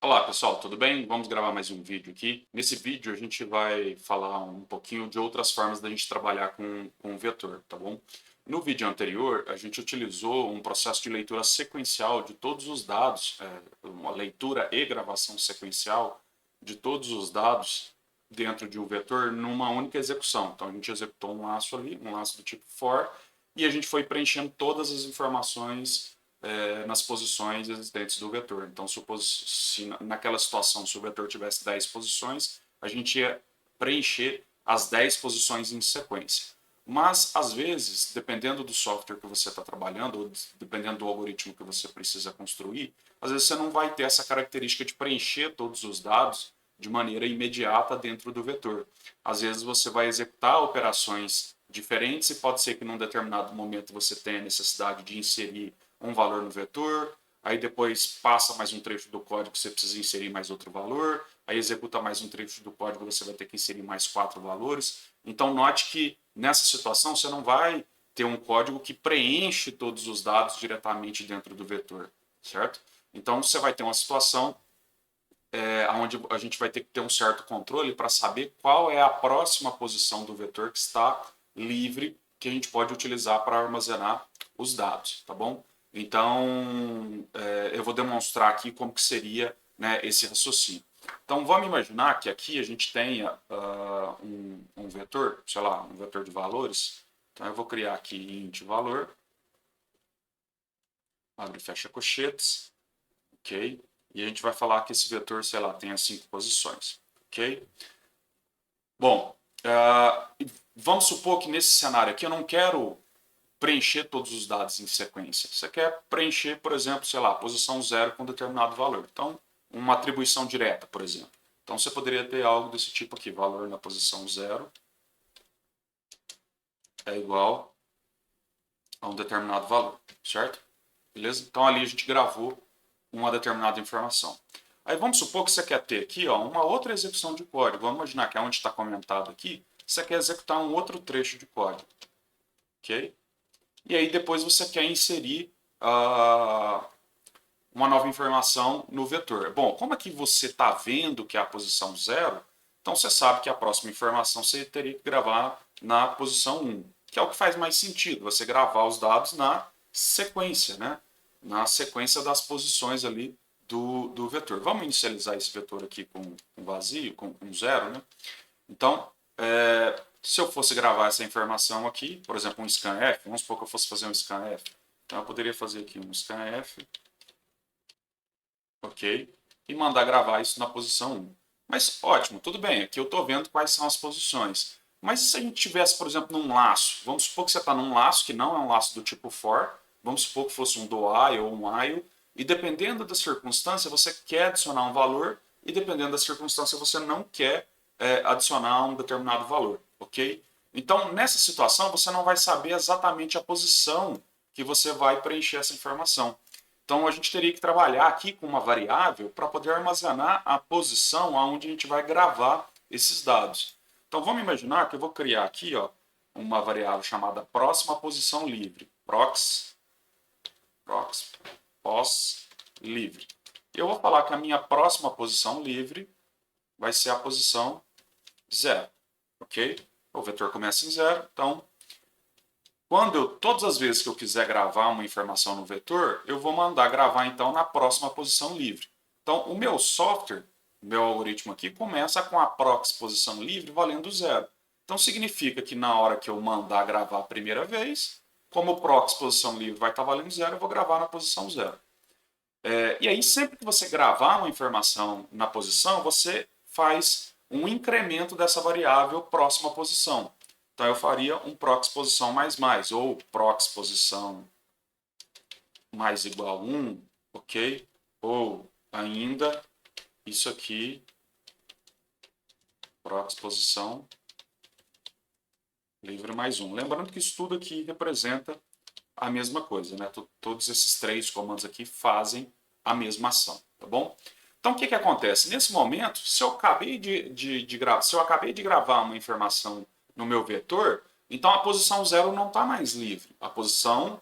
Olá pessoal, tudo bem? Vamos gravar mais um vídeo aqui. Nesse vídeo a gente vai falar um pouquinho de outras formas da gente trabalhar com o vetor, tá bom? No vídeo anterior a gente utilizou um processo de leitura sequencial de todos os dados, uma leitura e gravação sequencial de todos os dados dentro de um vetor numa única execução. Então a gente executou um laço ali, um laço do tipo for, e a gente foi preenchendo todas as informações nas posições existentes do vetor. Então, se naquela situação, se o vetor tivesse 10 posições, a gente ia preencher as 10 posições em sequência. Mas, às vezes, dependendo do software que você está trabalhando, ou dependendo do algoritmo que você precisa construir, às vezes você não vai ter essa característica de preencher todos os dados de maneira imediata dentro do vetor. Às vezes você vai executar operações diferentes e pode ser que num determinado momento você tenha necessidade de inserir um valor no vetor, aí depois passa mais um trecho do código que você precisa inserir mais outro valor, aí executa mais um trecho do código você vai ter que inserir mais 4 valores. Então note que nessa situação você não vai ter um código que preenche todos os dados diretamente dentro do vetor, certo? Então você vai ter uma situação onde a gente vai ter que ter um certo controle para saber qual é a próxima posição do vetor que está livre, que a gente pode utilizar para armazenar os dados, tá bom? Então, eu vou demonstrar aqui como que seria, né, esse raciocínio. Então, vamos imaginar que aqui a gente tenha um vetor, sei lá, um vetor de valores. Então, eu vou criar aqui int valor, abre e fecha cochetes, ok? E a gente vai falar que esse vetor, sei lá, tem as 5 posições, ok? Bom, vamos supor que nesse cenário aqui eu não quero preencher todos os dados em sequência. Você quer preencher, por exemplo, sei lá, posição 0 com determinado valor. Então, uma atribuição direta, por exemplo. Então, você poderia ter algo desse tipo aqui, valor na posição 0 é igual a um determinado valor, certo? Beleza? Então, ali a gente gravou uma determinada informação. Aí vamos supor que você quer ter aqui uma outra execução de código. Vamos imaginar que é onde está comentado aqui, você quer executar um outro trecho de código. Ok? E aí depois você quer inserir uma nova informação no vetor. Bom, como é que você está vendo que é a posição 0, então você sabe que a próxima informação você teria que gravar na posição 1, que é o que faz mais sentido, você gravar os dados na sequência, né? Na sequência das posições ali do vetor. Vamos inicializar esse vetor aqui com vazio, com 0, né? Então, se eu fosse gravar essa informação aqui, por exemplo, um scanf, vamos supor que eu fosse fazer um scanf, então eu poderia fazer aqui um scanf, ok? E mandar gravar isso na posição 1. Mas ótimo, tudo bem, aqui eu estou vendo quais são as posições. Mas se a gente tivesse, por exemplo, num laço, vamos supor que você está num laço que não é um laço do tipo for, vamos supor que fosse um do while ou um while, e dependendo da circunstância você quer adicionar um valor, e dependendo da circunstância você não quer adicionar um determinado valor, ok? Então, nessa situação, você não vai saber exatamente a posição que você vai preencher essa informação. Então, a gente teria que trabalhar aqui com uma variável para poder armazenar a posição onde a gente vai gravar esses dados. Então, vamos imaginar que eu vou criar aqui uma variável chamada próxima posição livre, pos livre. Eu vou falar que a minha próxima posição livre vai ser a posição 0, ok? O vetor começa em 0, então todas as vezes que eu quiser gravar uma informação no vetor, eu vou mandar gravar então na próxima posição livre. Então o meu software, o meu algoritmo aqui, começa com a prox posição livre valendo 0. Então significa que na hora que eu mandar gravar a primeira vez, como o prox posição livre vai estar valendo 0, eu vou gravar na posição 0. E aí sempre que você gravar uma informação na posição, você faz um incremento dessa variável próxima posição. Então eu faria um prox posição mais, ou prox posição mais igual a 1, ok? Ou ainda isso aqui, prox posição livre mais 1. Lembrando que isso tudo aqui representa a mesma coisa, né? Todos esses 3 comandos aqui fazem a mesma ação, tá bom? Então o que acontece? Nesse momento, se eu acabei de gravar uma informação no meu vetor, então a posição 0 não está mais livre. A próxima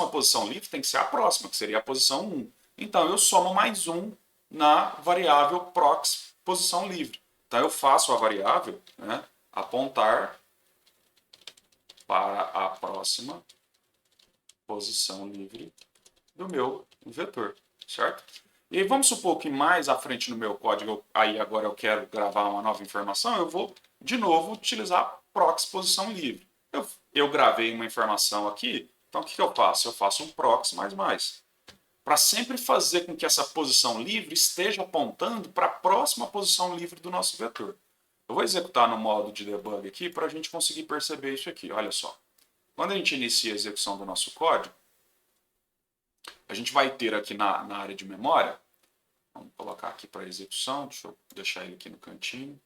posição livre tem que ser a próxima, que seria a posição 1. Então eu somo mais 1 na variável prox posição livre. Então eu faço a variável, né, apontar para a próxima posição livre do meu vetor, certo? E aí vamos supor que mais à frente no meu código, aí agora eu quero gravar uma nova informação, eu vou de novo utilizar prox posição livre. Eu gravei uma informação aqui, então o que eu faço? Eu faço um prox mais. Para sempre fazer com que essa posição livre esteja apontando para a próxima posição livre do nosso vetor. Eu vou executar no modo de debug aqui para a gente conseguir perceber isso aqui. Olha só. Quando a gente inicia a execução do nosso código, a gente vai ter aqui na área de memória, vamos colocar aqui para execução, deixa eu deixar ele aqui no cantinho.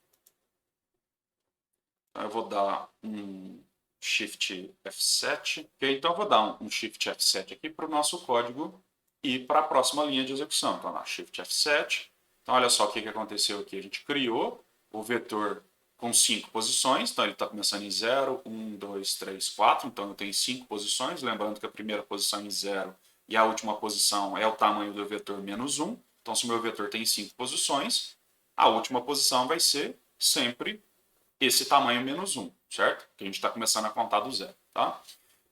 Então eu vou dar um Shift F7. Okay? Então eu vou dar um Shift F7 aqui para o nosso código e para a próxima linha de execução. Então lá, Shift F7. Então olha só o que aconteceu aqui. A gente criou o vetor com 5 posições. Então ele está começando em 0, 1, 2, 3, 4. Então eu tenho 5 posições. Lembrando que a primeira posição é em 0 e a última posição é o tamanho do vetor menos 1. Então se o meu vetor tem 5 posições, a última posição vai ser sempre esse tamanho menos 1, certo? Que a gente está começando a contar do zero, tá?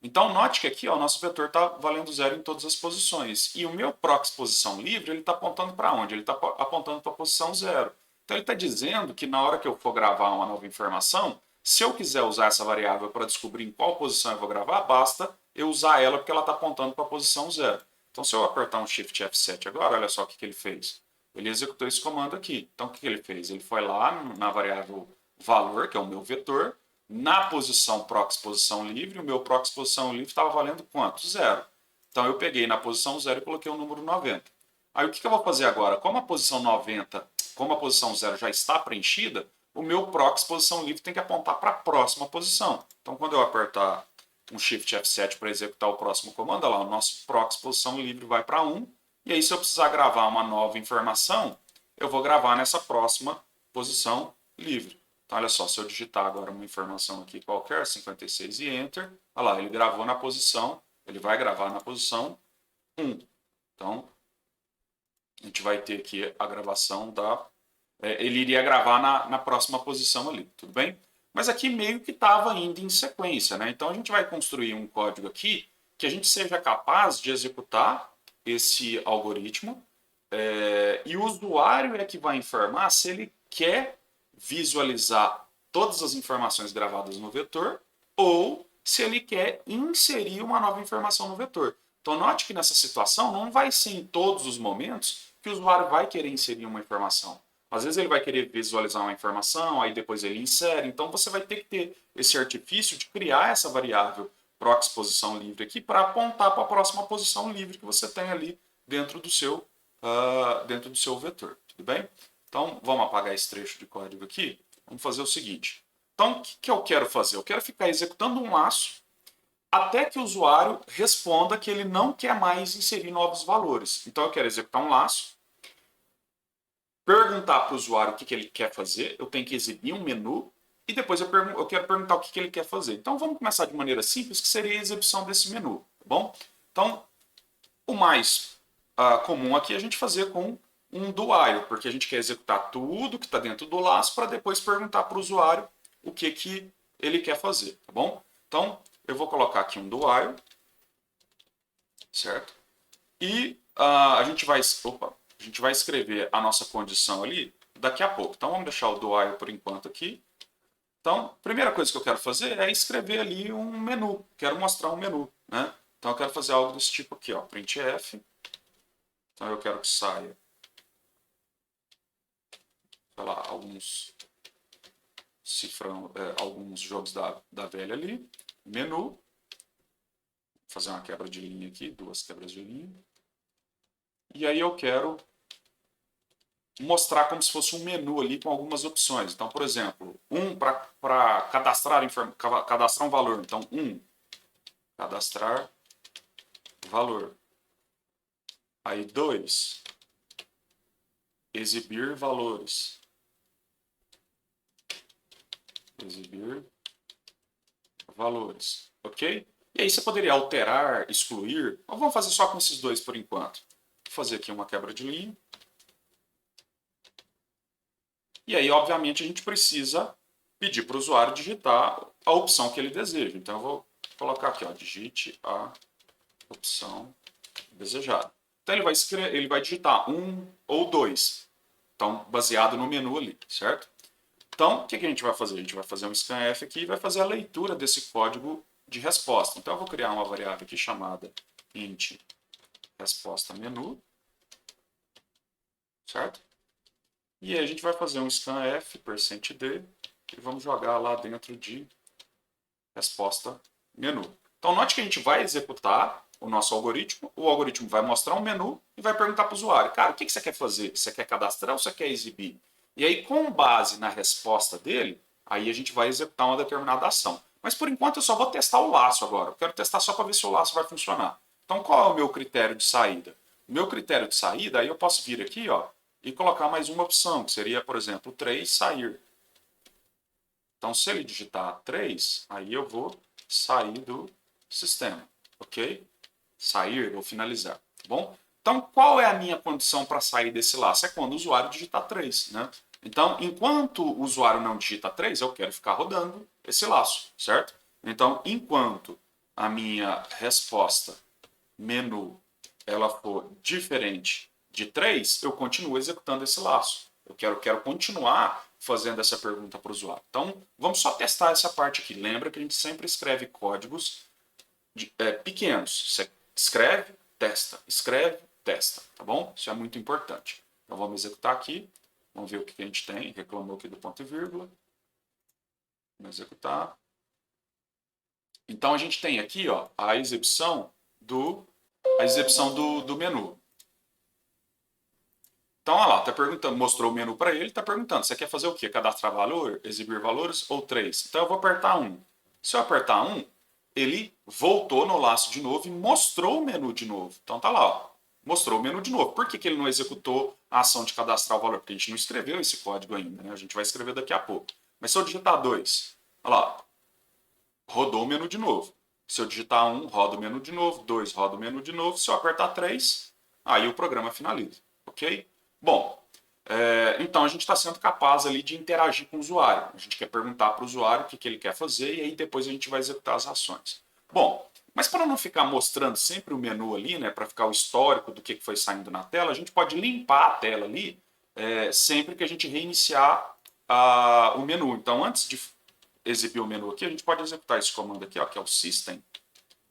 Então, note que aqui ó, o nosso vetor está valendo zero em todas as posições. E o meu prox posição livre, ele está apontando para onde? Ele está apontando para a posição zero. Então, ele está dizendo que na hora que eu for gravar uma nova informação, se eu quiser usar essa variável para descobrir em qual posição eu vou gravar, basta eu usar ela porque ela está apontando para a posição zero. Então, se eu apertar um Shift F7 agora, olha só o que ele fez. Ele executou esse comando aqui. Então, o que ele fez? Ele foi lá na variável valor, que é o meu vetor, na posição prox posição livre, o meu prox posição livre estava valendo quanto? Zero. Então eu peguei na posição zero e coloquei o número 90. Aí o que eu vou fazer agora? Como a posição 90, como a posição zero já está preenchida, o meu prox posição livre tem que apontar para a próxima posição. Então quando eu apertar um Shift F7 para executar o próximo comando, olha lá, o nosso prox posição livre vai para 1. E aí se eu precisar gravar uma nova informação, eu vou gravar nessa próxima posição livre. Então, olha só, se eu digitar agora uma informação aqui qualquer, 56 e Enter, olha lá, ele gravou na posição, ele vai gravar na posição 1. Então, a gente vai ter aqui a gravação da... ele iria gravar na próxima posição ali, tudo bem? Mas aqui meio que estava indo em sequência, né? Então, a gente vai construir um código aqui que a gente seja capaz de executar esse algoritmo e o usuário é que vai informar se ele quer visualizar todas as informações gravadas no vetor ou se ele quer inserir uma nova informação no vetor. Então note que nessa situação não vai ser em todos os momentos que o usuário vai querer inserir uma informação. Às vezes ele vai querer visualizar uma informação, aí depois ele insere. Então você vai ter que ter esse artifício de criar essa variável prox posição livre aqui para apontar para a próxima posição livre que você tem ali dentro do seu vetor. Tudo bem? Então, vamos apagar esse trecho de código aqui. Vamos fazer o seguinte. Então, o que eu quero fazer? Eu quero ficar executando um laço até que o usuário responda que ele não quer mais inserir novos valores. Então, eu quero executar um laço, perguntar para o usuário o que ele quer fazer, eu tenho que exibir um menu, e depois eu quero perguntar o que ele quer fazer. Então, vamos começar de maneira simples, que seria a exibição desse menu. Tá bom? Então, o mais comum aqui é a gente fazer com um do while, porque a gente quer executar tudo que está dentro do laço para depois perguntar para o usuário o que ele quer fazer, tá bom? Então, eu vou colocar aqui um do while, certo? E a gente vai escrever a nossa condição ali daqui a pouco. Então, vamos deixar o do while por enquanto aqui. Então, a primeira coisa que eu quero fazer é escrever ali um menu. Quero mostrar um menu, né? Então, eu quero fazer algo desse tipo aqui, ó, printf. Então, eu quero que saia, sei lá, alguns cifrão, alguns jogos da velha ali. Menu. Vou fazer uma quebra de linha aqui, duas quebras de linha. E aí eu quero mostrar como se fosse um menu ali com algumas opções. Então, por exemplo, para cadastrar um valor. Então, cadastrar valor. Aí 2, exibir valores. Exibir valores, ok? E aí você poderia alterar, excluir, mas vamos fazer só com esses dois por enquanto. Vou fazer aqui uma quebra de linha. E aí, obviamente, a gente precisa pedir para o usuário digitar a opção que ele deseja. Então, eu vou colocar aqui, ó, digite a opção desejada. Então, ele vai digitar 1 ou 2. Então, baseado no menu ali, certo? Então, o que a gente vai fazer? A gente vai fazer um scanf aqui e vai fazer a leitura desse código de resposta. Então, eu vou criar uma variável aqui chamada int resposta menu, certo? E aí a gente vai fazer um scanf %d e vamos jogar lá dentro de resposta menu. Então, note que a gente vai executar o nosso algoritmo, o algoritmo vai mostrar um menu e vai perguntar para o usuário, cara, o que você quer fazer? Você quer cadastrar ou você quer exibir? E aí, com base na resposta dele, aí a gente vai executar uma determinada ação. Mas por enquanto eu só vou testar o laço agora. Eu quero testar só para ver se o laço vai funcionar. Então, qual é o meu critério de saída? O meu critério de saída, aí eu posso vir aqui, ó, e colocar mais uma opção, que seria, por exemplo, 3, sair. Então, se ele digitar 3, aí eu vou sair do sistema, ok? Sair ou finalizar, tá bom? Então, qual é a minha condição para sair desse laço? É quando o usuário digitar 3, né? Então, enquanto o usuário não digita 3, eu quero ficar rodando esse laço, certo? Então, enquanto a minha resposta menu ela for diferente de 3, eu continuo executando esse laço. Eu quero continuar fazendo essa pergunta para o usuário. Então, vamos só testar essa parte aqui. Lembra que a gente sempre escreve códigos pequenos. Você escreve, testa, tá bom? Isso é muito importante. Então, vamos executar aqui. Vamos ver o que a gente tem. Reclamou aqui do ponto e vírgula. Vamos executar. Então, a gente tem aqui ó, a exibição do menu. Então, olha lá, tá perguntando, mostrou o menu para ele, está perguntando, você quer fazer o quê? Cadastrar valor, exibir valores ou 3? Então eu vou apertar 1. Se eu apertar 1, ele voltou no laço de novo e mostrou o menu de novo. Então tá lá, ó, mostrou o menu de novo. Por que ele não executou a ação de cadastrar o valor? Porque a gente não escreveu esse código ainda, né? A gente vai escrever daqui a pouco. Mas se eu digitar 2, olha lá, rodou o menu de novo. Se eu digitar 1, roda o menu de novo, 2, roda o menu de novo. Se eu apertar 3, aí o programa finaliza, ok? Bom, então a gente está sendo capaz ali de interagir com o usuário. A gente quer perguntar para o usuário o que ele quer fazer e aí depois a gente vai executar as ações. Bom, mas para não ficar mostrando sempre o menu ali, né, para ficar o histórico do que foi saindo na tela, a gente pode limpar a tela ali sempre que a gente reiniciar o menu. Então, antes de exibir o menu aqui, a gente pode executar esse comando aqui, ó, que é o system,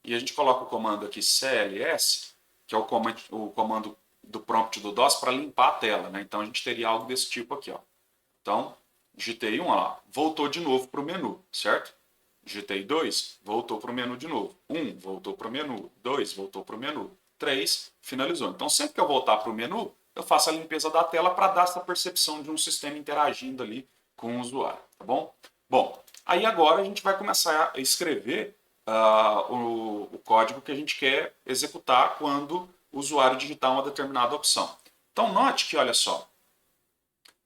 e a gente coloca o comando aqui cls, que é o comando do prompt do DOS para limpar a tela, né? Então a gente teria algo desse tipo aqui, ó. Então, digitei 1, ó, voltou de novo para o menu, certo? Digitei 2, voltou para o menu de novo. 1, voltou para o menu. 2, voltou para o menu. 3, finalizou. Então, sempre que eu voltar para o menu, eu faço a limpeza da tela para dar essa percepção de um sistema interagindo ali com o usuário, tá bom? Bom, aí agora a gente vai começar a escrever o código que a gente quer executar quando o usuário digitar uma determinada opção. Então, note que, olha só,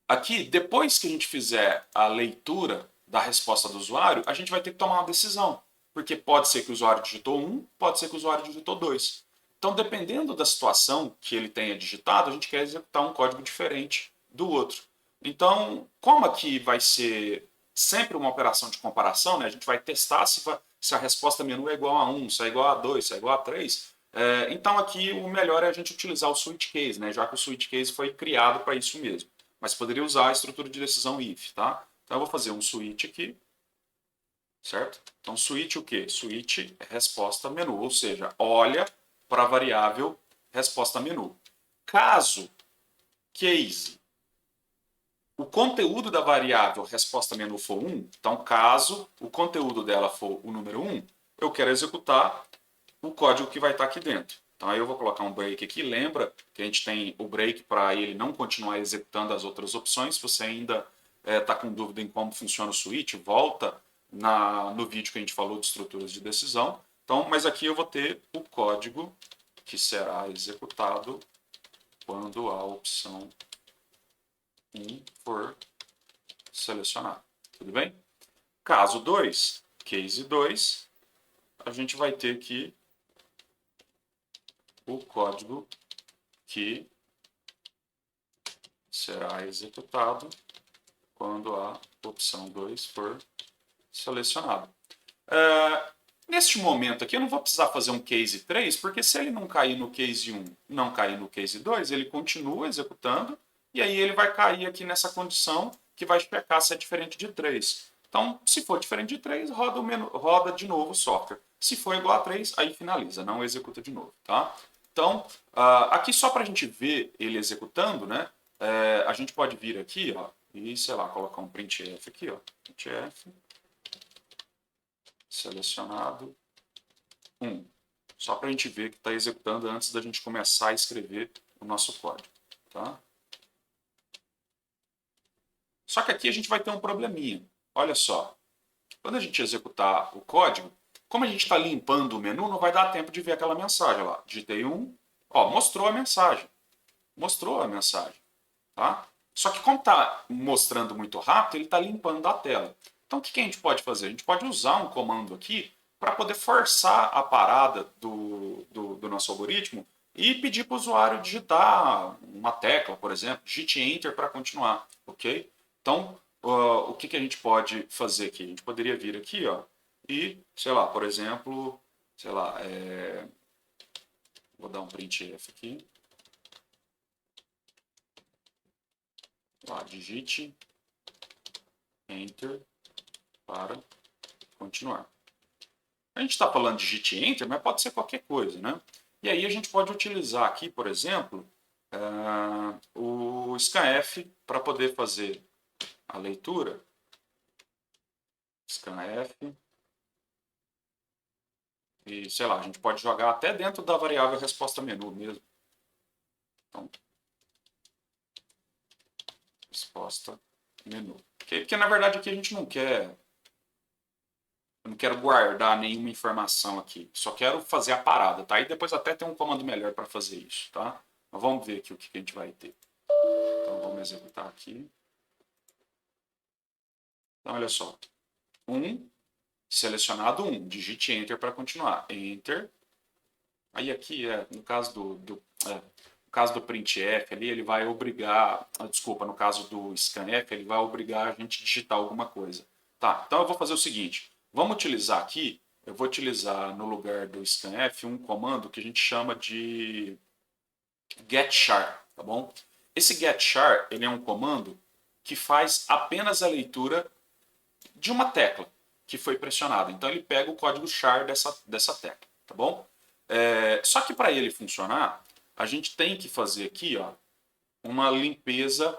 aqui, depois que a gente fizer a leitura da resposta do usuário, a gente vai ter que tomar uma decisão. Porque pode ser que o usuário digitou 1, pode ser que o usuário digitou 2. Então, dependendo da situação que ele tenha digitado, a gente quer executar um código diferente do outro. Então, como aqui vai ser sempre uma operação de comparação, né? A gente vai testar se a resposta menu é igual a 1, se é igual a 2, se é igual a 3. Então, aqui o melhor é a gente utilizar o switch case, né? Já que o switch case foi criado para isso mesmo. Mas poderia usar a estrutura de decisão if, tá? Então eu vou fazer um switch aqui, certo? Então switch o quê? Switch é resposta menu, ou seja, olha para a variável resposta menu. Caso case o conteúdo da variável resposta menu for 1, então caso o conteúdo dela for o número 1, eu quero executar o código que vai estar aqui dentro. Então aí eu vou colocar um break aqui. Lembra que a gente tem o break para ele não continuar executando as outras opções. Se você ainda está com dúvida em como funciona o switch, volta no vídeo que a gente falou de estruturas de decisão. Então, mas aqui eu vou ter o código que será executado quando a opção 1 for selecionada. Tudo bem? Caso 2, case 2, a gente vai ter aqui o código que será executado quando a opção 2 for selecionada. Neste momento aqui, eu não vou precisar fazer um case 3, porque se ele não cair no case 1, não cair no case 2, ele continua executando, e aí ele vai cair aqui nessa condição que vai checar se é diferente de 3. Então, se for diferente de 3, roda de novo o software. Se for igual a 3, aí finaliza, não executa de novo. Tá? Então, aqui só para a gente ver ele executando, né, a gente pode vir aqui, ó, e, sei lá, colocar um printf aqui, ó, printf selecionado 1. Só para a gente ver que está executando antes da gente começar a escrever o nosso código. Tá? Só que aqui a gente vai ter um probleminha. Olha só, quando a gente executar o código, como a gente está limpando o menu, não vai dar tempo de ver aquela mensagem lá. Digitei 1, ó, mostrou a mensagem. Mostrou a mensagem. Tá? Só que como está mostrando muito rápido, ele está limpando a tela. Então o que a gente pode fazer? A gente pode usar um comando aqui para poder forçar a parada do nosso algoritmo e pedir para o usuário digitar uma tecla, por exemplo, digite Enter para continuar, ok? Então, o que a gente pode fazer aqui? A gente poderia vir aqui, ó, e, sei lá, por exemplo, sei lá, vou dar um printf aqui. Lá, digite Enter para continuar. A gente está falando de digite Enter, mas pode ser qualquer coisa, né? E aí a gente pode utilizar aqui, por exemplo, o scanf para poder fazer a leitura. Scanf. E, sei lá, a gente pode jogar até dentro da variável resposta menu mesmo. Então, resposta menu. Porque na verdade aqui a gente não quer... Eu não quero guardar nenhuma informação aqui. Só quero fazer a parada, tá? E depois até tem um comando melhor para fazer isso, tá? Mas vamos ver aqui o que a gente vai ter. Então vamos executar aqui. Então olha só. Selecionado 1. Digite Enter para continuar. Enter. Aí aqui, no caso no caso do printf ali, ele vai obrigar... Desculpa, no caso do scanf, ele vai obrigar a gente a digitar alguma coisa. Tá, então eu vou fazer o seguinte. Vamos utilizar aqui, eu vou utilizar no lugar do scanf um comando que a gente chama de getChar, tá bom? Esse getChar, ele é um comando que faz apenas a leitura de uma tecla que foi pressionada. Então ele pega o código char dessa tecla, tá bom? Só que para ele funcionar, a gente tem que fazer aqui, ó, uma limpeza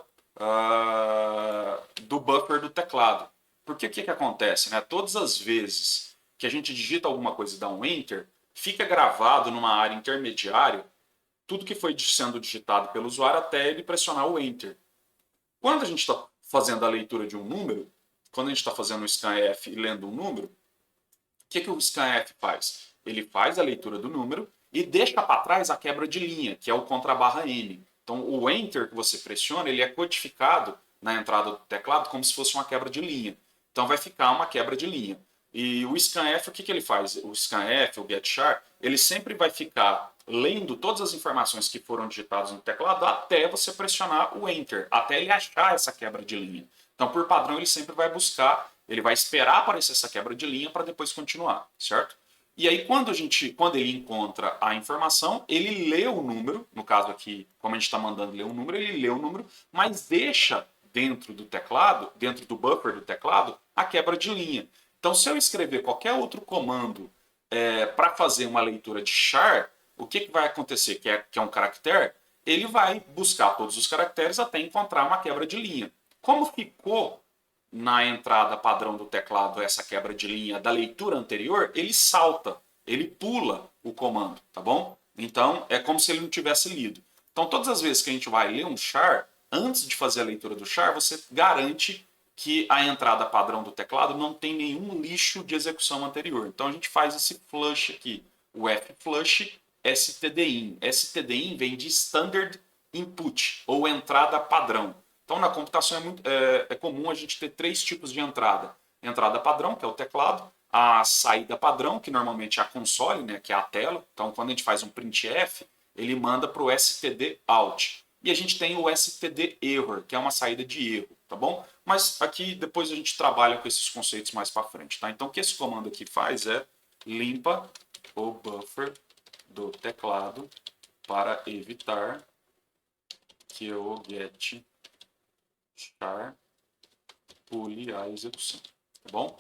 do buffer do teclado. Porque o que acontece? Né? Todas as vezes que a gente digita alguma coisa e dá um Enter, fica gravado numa área intermediária tudo que foi sendo digitado pelo usuário até ele pressionar o Enter. Quando a gente está fazendo a leitura de um número, quando a gente está fazendo um scanf e lendo um número, o que o scanf faz? Ele faz a leitura do número e deixa para trás a quebra de linha, que é o contrabarra M. Então, o Enter que você pressiona, ele é codificado na entrada do teclado como se fosse uma quebra de linha. Então, vai ficar uma quebra de linha. E o scanf, o que ele faz? O scanf, o getChar, ele sempre vai ficar lendo todas as informações que foram digitadas no teclado até você pressionar o Enter, até ele achar essa quebra de linha. Então, por padrão, ele sempre vai buscar, ele vai esperar aparecer essa quebra de linha para depois continuar, certo? E aí, quando ele encontra a informação, ele lê o número, no caso aqui, como a gente está mandando ler um número, ele lê o número, mas deixa dentro do teclado, dentro do buffer do teclado, a quebra de linha. Então, se eu escrever qualquer outro comando para fazer uma leitura de char, o que vai acontecer? Que é um caractere, ele vai buscar todos os caracteres até encontrar uma quebra de linha. Como ficou na entrada padrão do teclado essa quebra de linha da leitura anterior, ele salta, ele pula o comando, tá bom? Então, é como se ele não tivesse lido. Então, todas as vezes que a gente vai ler um char, antes de fazer a leitura do char, você garante que a entrada padrão do teclado não tem nenhum lixo de execução anterior. Então, a gente faz esse flush aqui, o flush stdin. Stdin vem de Standard Input, ou entrada padrão. Então, na computação é comum a gente ter 3 tipos de entrada. Entrada padrão, que é o teclado. A saída padrão, que normalmente é a console, né, que é a tela. Então, quando a gente faz um printf, ele manda para o std out. E a gente tem o std error, que é uma saída de erro. tá bom? Mas aqui depois a gente trabalha com esses conceitos mais para frente, tá? Então o que esse comando aqui faz é limpa o buffer do teclado para evitar que o get char pule a execução, tá bom?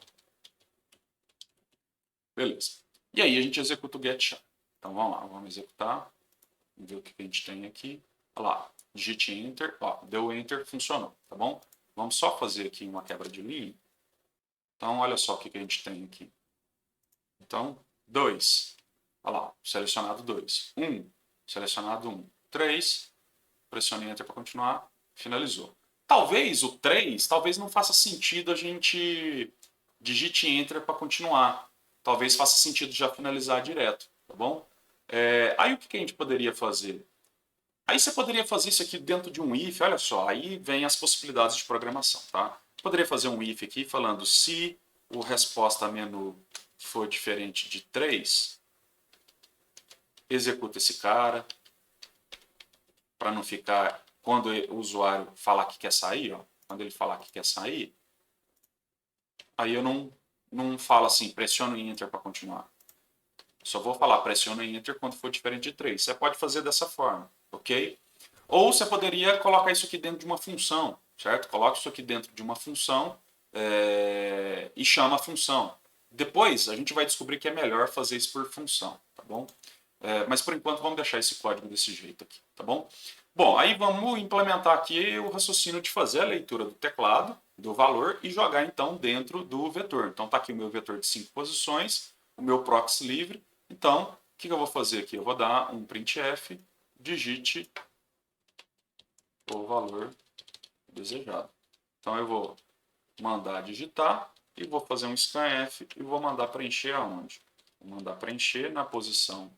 Beleza. E aí a gente executa o get char. Então vamos lá, vamos executar, vamos ver o que a gente tem aqui. Olha lá, digite enter, ó, deu enter, funcionou, tá bom? Vamos só fazer aqui uma quebra de linha. Então olha só o que a gente tem aqui. Então, 2. Olha lá, selecionado 2. 1, selecionado 1. 3, pressione enter para continuar, finalizou. Talvez o 3, talvez não faça sentido a gente digite enter para continuar. Talvez faça sentido já finalizar direto, tá bom? Aí o que a gente poderia fazer? Aí você poderia fazer isso aqui dentro de um if, olha só, aí vem as possibilidades de programação, tá? Poderia fazer um if aqui falando se o resposta menu for diferente de 3, executa esse cara, para não ficar, quando o usuário falar que quer sair, ó, quando ele falar que quer sair, aí eu não falo assim, pressiona o enter para continuar. Só vou falar pressiona enter quando for diferente de 3. Você pode fazer dessa forma, ok? Ou você poderia colocar isso aqui dentro de uma função, certo? Coloca isso aqui dentro de uma função e chama a função. Depois a gente vai descobrir que é melhor fazer isso por função, tá bom? Mas por enquanto vamos deixar esse código desse jeito aqui, tá bom? Bom, aí vamos implementar aqui o raciocínio de fazer a leitura do teclado, do valor, e jogar então dentro do vetor. Então está aqui o meu vetor de 5 posições, o meu proxy livre. Então, o que eu vou fazer aqui? Eu vou dar um printf, digite o valor desejado. Então eu vou mandar digitar e vou fazer um scanf e vou mandar preencher aonde? Vou mandar preencher na posição,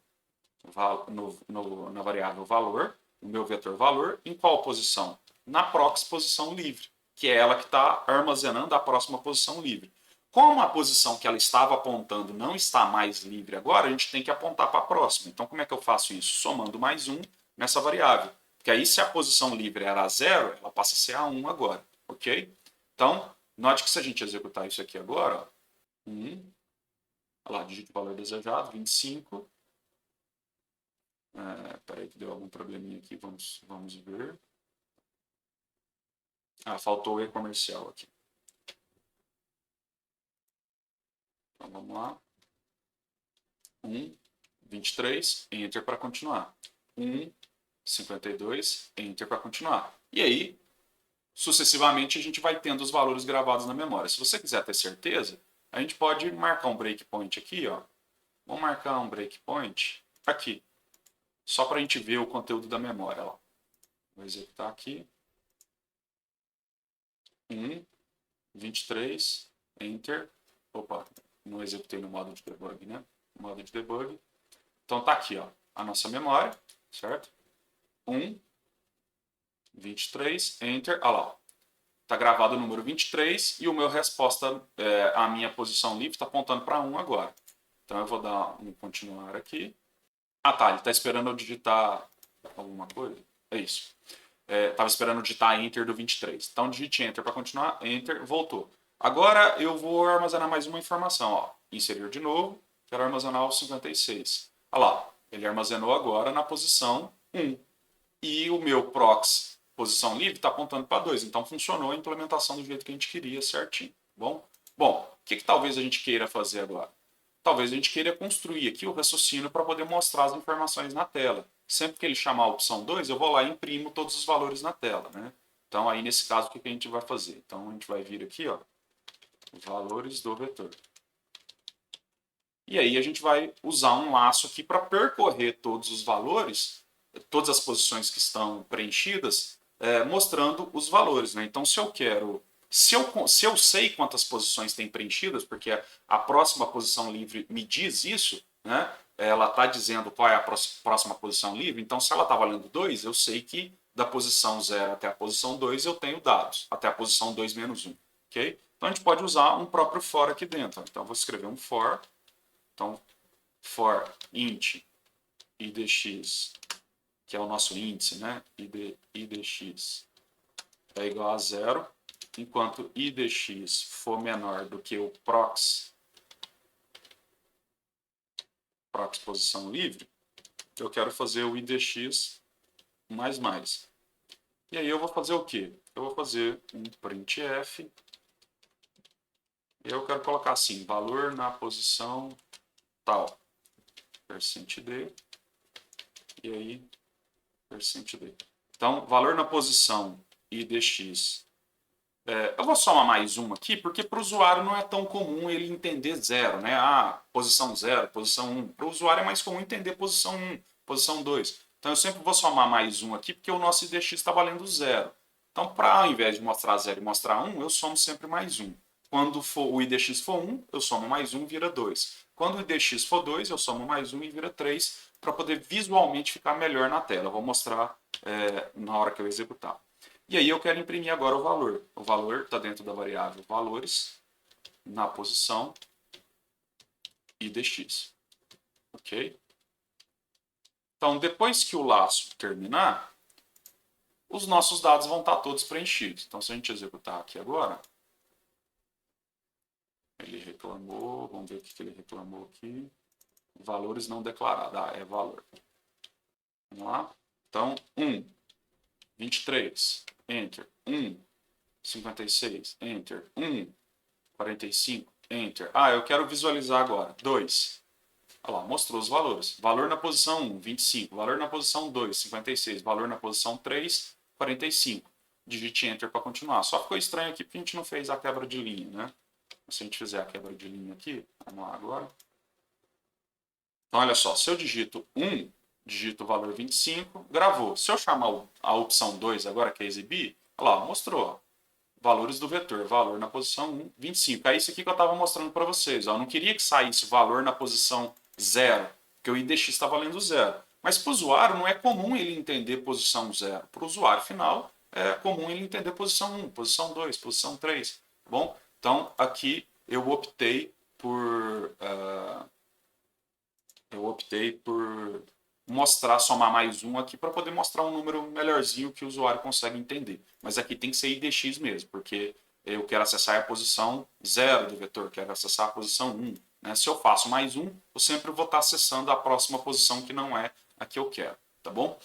na variável valor, o meu vetor valor, em qual posição? Na proxy posição livre, que é ela que está armazenando a próxima posição livre. Como a posição que ela estava apontando não está mais livre agora, a gente tem que apontar para a próxima. Então, como é que eu faço isso? Somando mais 1 nessa variável. Porque aí, se a posição livre era 0, ela passa a ser a 1 agora. Ok? Então, note que se a gente executar isso aqui agora, ó, 1, olha lá, digite o valor desejado, 25. Peraí que deu algum probleminha aqui, vamos ver. Faltou o e-comercial aqui. Então vamos lá. 1, 23, enter para continuar. 1, 52, enter para continuar. E aí, sucessivamente, a gente vai tendo os valores gravados na memória. Se você quiser ter certeza, a gente pode marcar um breakpoint aqui, ó. Vamos marcar um breakpoint aqui, só para a gente ver o conteúdo da memória. Ó. Vou executar aqui. 1, 23, enter. Opa, não executei no modo de debug, né? Modo de debug. Então tá aqui, ó, a nossa memória, certo? 1, 23, enter. Olha lá, tá gravado o número 23 e o meu resposta, a minha posição livre, está apontando para 1 agora. Então eu vou dar um continuar aqui. Tá, ele está esperando eu digitar alguma coisa. É isso. Estava esperando digitar enter do 23. Então digite enter para continuar, enter, voltou. Agora eu vou armazenar mais uma informação. Ó. Inserir de novo, quero armazenar o 56. Olha lá, ele armazenou agora na posição 1. E o meu proxy, posição livre, está apontando para 2. Então funcionou a implementação do jeito que a gente queria, certinho. Bom, o que talvez a gente queira fazer agora? Talvez a gente queira construir aqui o raciocínio para poder mostrar as informações na tela. Sempre que ele chamar a opção 2, eu vou lá e imprimo todos os valores na tela. Né? Então, aí nesse caso, o que a gente vai fazer? Então, a gente vai vir aqui, ó, valores do vetor. E aí a gente vai usar um laço aqui para percorrer todos os valores, todas as posições que estão preenchidas, mostrando os valores. Né? Então, se eu quero... Se eu sei quantas posições tem preenchidas, porque a próxima posição livre me diz isso, né? Ela está dizendo qual é a próxima posição livre, então se ela está valendo 2, eu sei que da posição 0 até a posição 2 eu tenho dados, até a posição 2 menos 1. Okay? Então a gente pode usar um próprio for aqui dentro. Então eu vou escrever um for. Então, for int idx, que é o nosso índice, né? idx é igual a 0. enquanto I de x for menor do que o prox posição livre, eu quero fazer o I de x mais mais. E aí eu vou fazer o quê? Eu vou fazer um printf. E eu quero colocar assim, valor na posição tal, %d, e aí %d. Então, valor na posição I de x. Eu vou somar mais um aqui, porque para o usuário não é tão comum ele entender zero, né? Ah, posição 0, posição 1. Para o usuário é mais comum entender posição 1, posição 2. Então eu sempre vou somar mais um aqui, porque o nosso I de x está valendo 0. Então, ao invés de mostrar 0 e mostrar 1, eu somo sempre mais um. Quando o I de x for 1, eu somo mais 1 e vira 2. Quando o I de x for 2, eu somo mais 1 e vira 3, para poder visualmente ficar melhor na tela. Eu vou mostrar na hora que eu executar. E aí eu quero imprimir agora o valor. O valor está dentro da variável valores, na posição I de x. Ok? Então, depois que o laço terminar, os nossos dados vão estar todos preenchidos. Então, se a gente executar aqui agora, ele reclamou, vamos ver o que ele reclamou aqui. Valores não declarados. Ah, é valor. Vamos lá. Então, 1, 23, Enter. 1, 56, Enter. 1, 45, Enter. Ah, eu quero visualizar agora. 2. Olha lá, mostrou os valores. Valor na posição 1, 25. Valor na posição 2, 56. Valor na posição 3, 45. Digite Enter para continuar. Só ficou estranho aqui porque a gente não fez a quebra de linha, né? Se a gente fizer a quebra de linha aqui, vamos lá agora. Então, olha só, se eu digito 1, digito o valor 25, gravou. Se eu chamar a opção 2 agora, que é exibir, olha lá, mostrou. Ó, valores do vetor, valor na posição 1, 25. É isso aqui que eu estava mostrando para vocês. Ó. Eu não queria que saísse valor na posição 0, porque o I de x está valendo 0. Mas para o usuário não é comum ele entender posição 0. Para o usuário final, é comum ele entender posição 1, posição 2, posição 3. Tá bom? Então, aqui eu optei por mostrar, somar mais um aqui para poder mostrar um número melhorzinho que o usuário consegue entender. Mas aqui tem que ser I de x mesmo, porque eu quero acessar a posição 0 do vetor, quero acessar a posição 1. Né? Se eu faço mais um, eu sempre vou estar acessando a próxima posição que não é a que eu quero. Tá bom?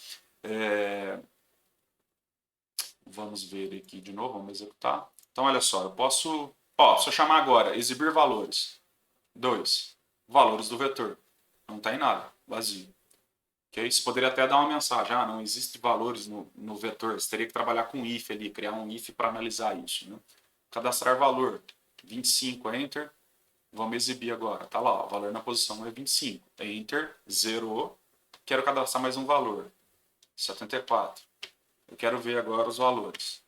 Vamos ver aqui de novo, vamos executar. Então, olha só, eu posso... se eu chamar agora, exibir valores. 2. Valores do vetor. Não tem nada, vazio. Okay? Você poderia até dar uma mensagem, não existe valores no vetor, você teria que trabalhar com if ali, criar um if para analisar isso. Né? Cadastrar valor, 25, Enter, vamos exibir agora, tá lá, o valor na posição é 25, Enter, zerou, quero cadastrar mais um valor, 74, eu quero ver agora os valores,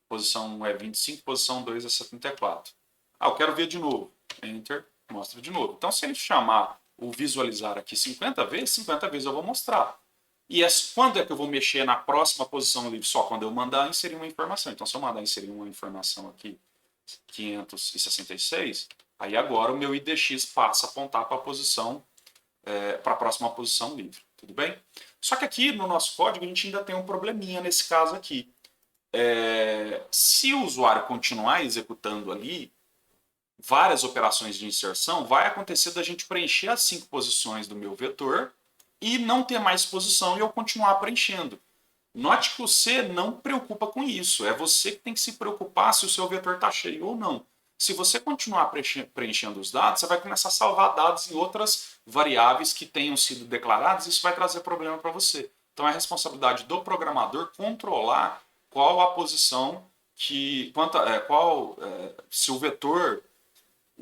posição 1 é 25, posição 2 é 74, eu quero ver de novo, Enter, mostra de novo, então se ele chamar o visualizar aqui 50 vezes eu vou mostrar. E quando é que eu vou mexer na próxima posição livre? Só quando eu mandar inserir uma informação. Então, se eu mandar inserir uma informação aqui, 566, aí agora o meu I de x passa a apontar para a posição, para a próxima posição livre. Tudo bem? Só que aqui no nosso código a gente ainda tem um probleminha nesse caso aqui. Se o usuário continuar executando ali, várias operações de inserção, vai acontecer da gente preencher as 5 posições do meu vetor e não ter mais posição e eu continuar preenchendo. Note que o C não preocupa com isso. É você que tem que se preocupar se o seu vetor está cheio ou não. Se você continuar preenchendo os dados, você vai começar a salvar dados em outras variáveis que tenham sido declaradas e isso vai trazer problema para você. Então é responsabilidade do programador controlar qual a posição se o vetor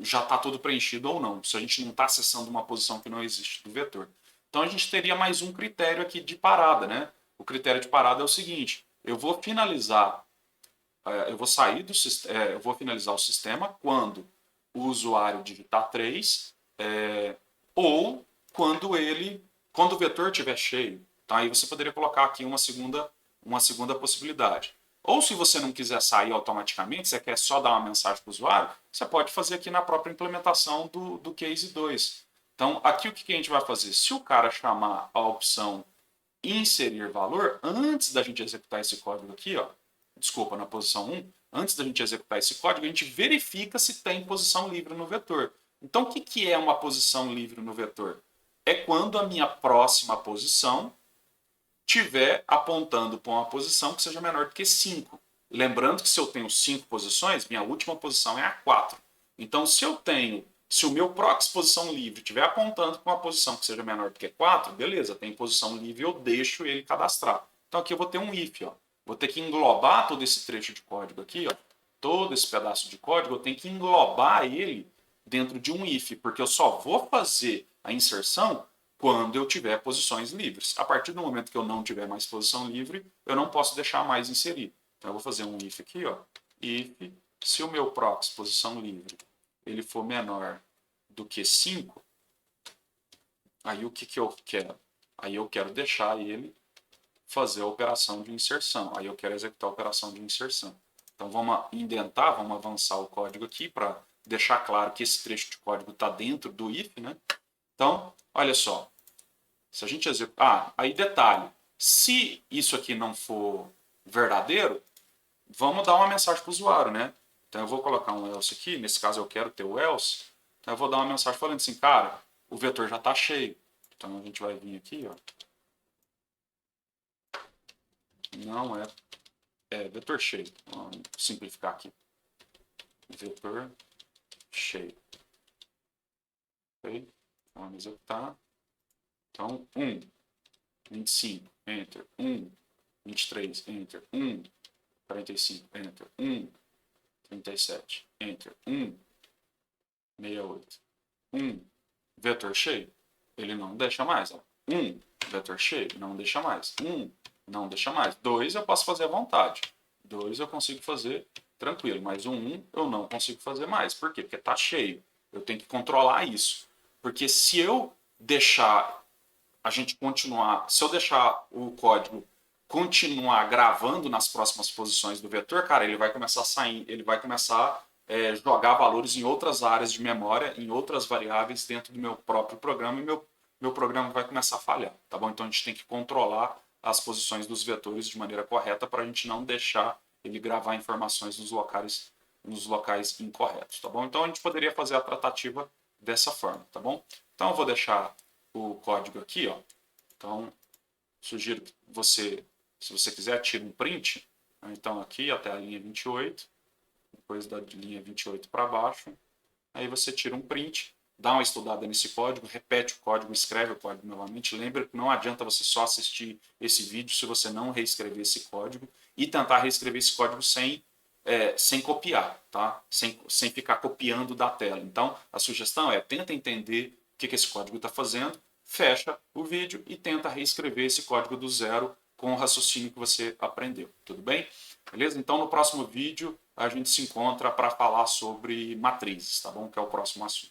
já está todo preenchido ou não, se a gente não está acessando uma posição que não existe do vetor. Então a gente teria mais um critério aqui de parada, né? O critério de parada é o seguinte: eu vou finalizar, eu vou sair do eu vou finalizar o sistema quando o usuário digitar 3 ou quando o vetor estiver cheio. Tá? Aí você poderia colocar aqui uma segunda possibilidade. Ou se você não quiser sair automaticamente, você quer só dar uma mensagem para o usuário, você pode fazer aqui na própria implementação do case 2. Então, aqui o que a gente vai fazer? Se o cara chamar a opção inserir valor, antes da gente executar esse código aqui, na posição 1, antes da gente executar esse código, a gente verifica se tem posição livre no vetor. Então, o que é uma posição livre no vetor? É quando a minha próxima posição estiver apontando para uma posição que seja menor do que 5. Lembrando que se eu tenho 5 posições, minha última posição é a 4. Então, se o meu prox posição livre estiver apontando para uma posição que seja menor do que 4, beleza, tem posição livre, eu deixo ele cadastrar. Então aqui eu vou ter um if, ó. Vou ter que englobar todo esse trecho de código aqui, ó. Todo esse pedaço de código, eu tenho que englobar ele dentro de um if, porque eu só vou fazer a inserção quando eu tiver posições livres. A partir do momento que eu não tiver mais posição livre, eu não posso deixar mais inserir. Então eu vou fazer um if aqui, ó. If, se o meu prox posição livre ele for menor do que 5, aí o que eu quero? Aí eu quero deixar ele fazer a operação de inserção. Aí eu quero executar a operação de inserção. Então vamos indentar, vamos avançar o código aqui para deixar claro que esse trecho de código está dentro do if, né? Então, olha só. Se a gente executar... aí detalhe. Se isso aqui não for verdadeiro, vamos dar uma mensagem para o usuário, né? Então eu vou colocar um else aqui, nesse caso eu quero ter o else, então eu vou dar uma mensagem falando assim, cara, o vetor já está cheio. Então a gente vai vir aqui, ó. Não é vetor cheio. Vamos simplificar aqui. Vetor cheio. Ok? Vamos executar. Então, 25, enter. 23, enter. 45, enter. 37, enter. 68. Vetor cheio. Ele não deixa mais. Ó. Vetor cheio. Não deixa mais. Não deixa mais. 2 eu posso fazer à vontade. 2 eu consigo fazer tranquilo. Mas o 1 eu não consigo fazer mais. Por quê? Porque está cheio. Eu tenho que controlar isso. Porque se eu deixar a gente continuar, se eu deixar o código continuar gravando nas próximas posições do vetor, cara, ele vai começar a sair, ele vai começar a jogar valores em outras áreas de memória, em outras variáveis dentro do meu próprio programa, e meu programa vai começar a falhar, tá bom? Então a gente tem que controlar as posições dos vetores de maneira correta para a gente não deixar ele gravar informações nos locais incorretos, tá bom? Então a gente poderia fazer a tratativa dessa forma, tá bom? Então eu vou deixar o código aqui, ó. Então sugiro que você, se você quiser, tire um print. Então aqui até a linha 28, depois da linha 28 para baixo, aí você tira um print, dá uma estudada nesse código, repete o código, escreve o código novamente. Lembra que não adianta você só assistir esse vídeo se você não reescrever esse código e tentar reescrever esse código sem copiar, tá? Sem ficar copiando da tela. Então, a sugestão é tenta entender o que esse código está fazendo, fecha o vídeo e tenta reescrever esse código do zero com o raciocínio que você aprendeu. Tudo bem? Beleza? Então, no próximo vídeo, a gente se encontra para falar sobre matrizes, tá bom? Que é o próximo assunto.